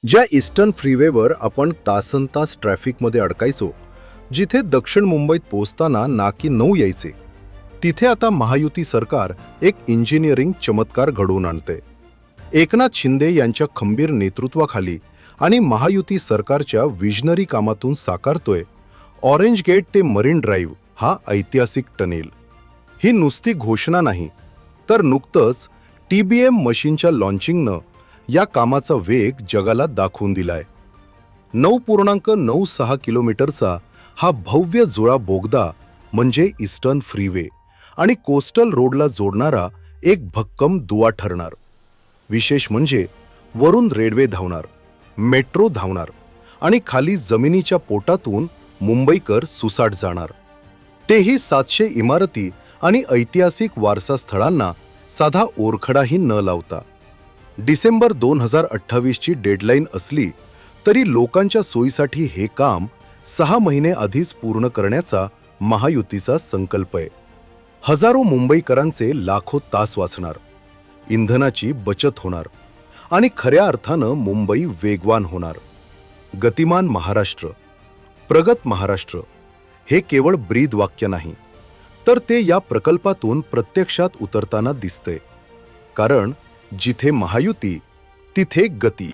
ज्या ईस्टर्न फ्रीवेवर आपण तासनतास ट्रॅफिकमध्ये अडकायचो, जिथे दक्षिण मुंबईत पोहोचताना नाकी 9 यायचे, तिथे आता महायुती सरकार एक इंजिनिअरिंग चमत्कार घडवून आणते. एकनाथ शिंदे यांच्या खंबीर नेतृत्वाखाली आणि महायुती सरकारच्या विजनरी कामातून साकारतोय ऑरेंज गेट ते मरीन ड्राईव्ह हा ऐतिहासिक टनेल. ही नुसती घोषणा नाही, तर नुकतंच TBM मशीनच्या लॉन्चिंगनं या कामाचा वेग जगाला दाखवून दिलाय. 9.96 किलोमीटरचा हा भव्य जुळा बोगदा म्हणजे ईस्टर्न फ्रीवे आणि कोस्टल रोडला जोडणारा एक भक्कम दुवा ठरणार. विशेष म्हणजे वरून रेल्वे धावणार, मेट्रो धावणार आणि खाली जमिनीच्या पोटातून मुंबईकर सुसाट जाणार. तेही 700 इमारती आणि ऐतिहासिक वारसा स्थळांना साधा ओरखडाही न लावता. डिसेंबर 2028 ची डेडलाईन असली तरी लोकांच्या सोयीसाठी हे काम 6 महिने आधीच पूर्ण करण्याचा महायुतीचा संकल्प आहे. हजारो मुंबईकरांचे लाखो तास वाचणार, इंधनाची बचत होणार आणि खऱ्या अर्थानं मुंबई वेगवान होणार. गतिमान महाराष्ट्र, प्रगत महाराष्ट्र हे केवळ ब्रीद वाक्य नाही, तर ते या प्रकल्पातून प्रत्यक्षात उतरताना दिसतंय. कारण जिथे महायुती तिथे गती.